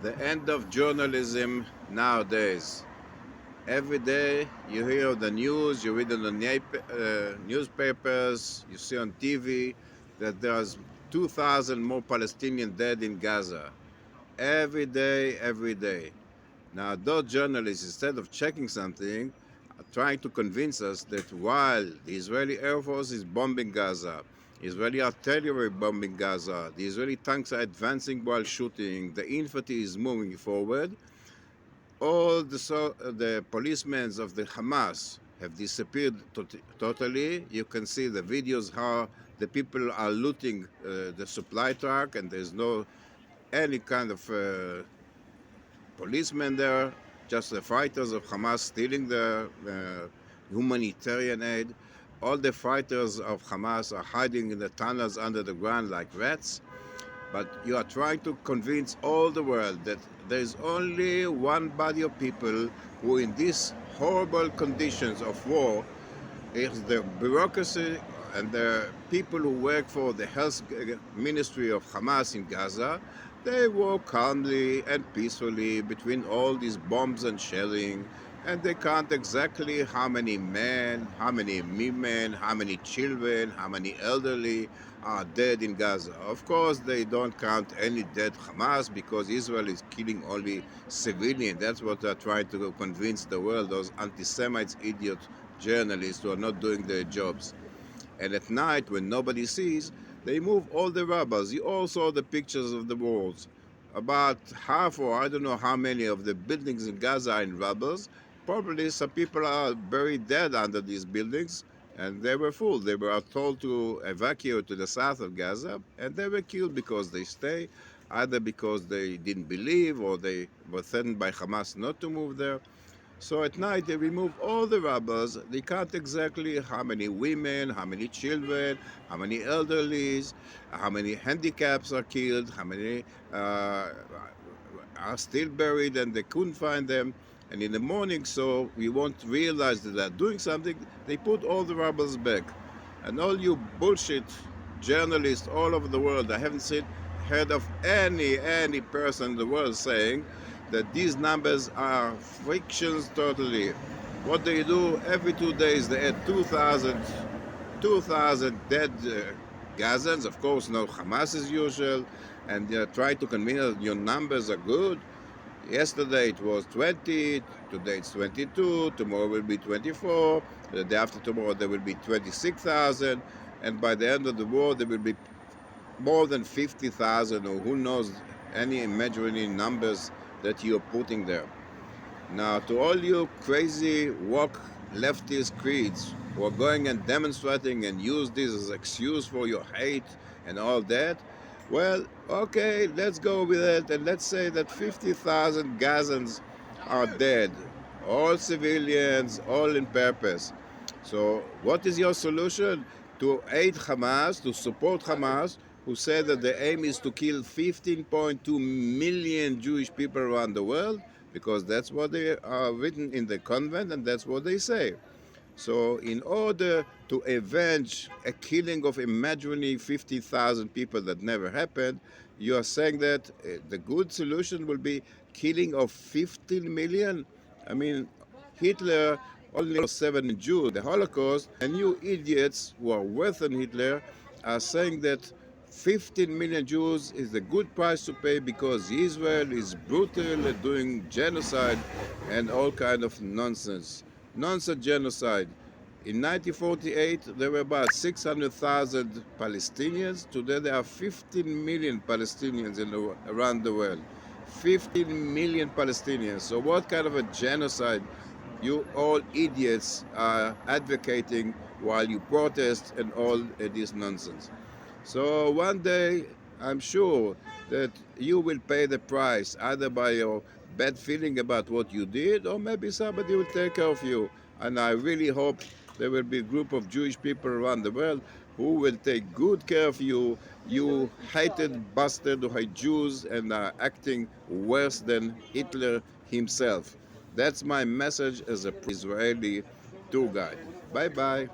The end of journalism nowadays. Every day you hear the news, you read in the newspapers, you see on TV that there's 2,000 more Palestinians dead in Gaza. Every day, every day. Now, those journalists, instead of checking something, are trying to convince us that while the Israeli Air Force is bombing Gaza, Israeli artillery bombing Gaza, the Israeli tanks are advancing while shooting, the infantry is moving forward, all the policemen of the Hamas have disappeared totally. You can see the videos how the people are looting the supply truck, and there's no any kind of policemen there, just the fighters of Hamas stealing the humanitarian aid. All the fighters of Hamas are hiding in the tunnels under the ground like rats. But you are trying to convince all the world that there is only one body of people who, in these horrible conditions of war, is the bureaucracy and the people who work for the health ministry of Hamas in Gaza. They walk calmly and peacefully between all these bombs and shelling, and they count exactly how many men, how many women, how many children, how many elderly are dead in Gaza. Of course, they don't count any dead Hamas because Israel is killing only civilians. That's what they're trying to convince the world, those anti-Semites, idiots, journalists who are not doing their jobs. And at night, when nobody sees, they move all the rubble. You all saw the pictures of the walls. About half, or I don't know how many, of the buildings in Gaza are in rubble. Probably some people are buried dead under these buildings, and they were full. They were told to evacuate to the south of Gaza, and they were killed because they stay, either because they didn't believe or they were threatened by Hamas not to move there. So at night they remove all the rubbers. They count exactly how many women, how many children, how many elderlies, how many handicaps are killed, how many are still buried and they couldn't find them. And in the morning, so we won't realize that they're doing something, they put all the rubbers back. And all you bullshit journalists all over the world, I haven't heard of any person in the world saying that these numbers are fictions totally. What they do every 2 days, they add 2,000 dead Gazans. Of course, no Hamas as usual, and they try to convince us your numbers are good. Yesterday it was 20, today it's 22, tomorrow will be 24, the day after tomorrow there will be 26,000, and by the end of the war there will be more than 50,000, or who knows, any imaginary numbers that you're putting there. Now, to all you crazy woke leftist creeds who are going and demonstrating and use this as excuse for your hate and all that, well, okay, let's go with it and let's say that 50,000 Gazans are dead, all civilians, all in purpose. So, what is your solution? To aid Hamas, to support Hamas, who said that the aim is to kill 15.2 million Jewish people around the world, because that's what they are written in the convent and that's what they say. So in order to avenge a killing of imaginary 50,000 people that never happened, you are saying that the good solution will be killing of 15 million? I mean, Hitler only 7 Jews, the Holocaust, and you idiots who are worse than Hitler are saying that 15 million Jews is the good price to pay because Israel is brutal at doing genocide and all kind of nonsense. Nonsense genocide. In 1948, there were about 600,000 Palestinians. Today, there are 15 million Palestinians around the world. 15 million Palestinians. So what kind of a genocide you all idiots are advocating while you protest and all this nonsense? So one day, I'm sure that you will pay the price, either by your bad feeling about what you did, or maybe somebody will take care of you. And I really hope there will be a group of Jewish people around the world who will take good care of you, you hated bastard who hate Jews and are acting worse than Hitler himself. That's my message as a Israeli tour guide. Bye-bye.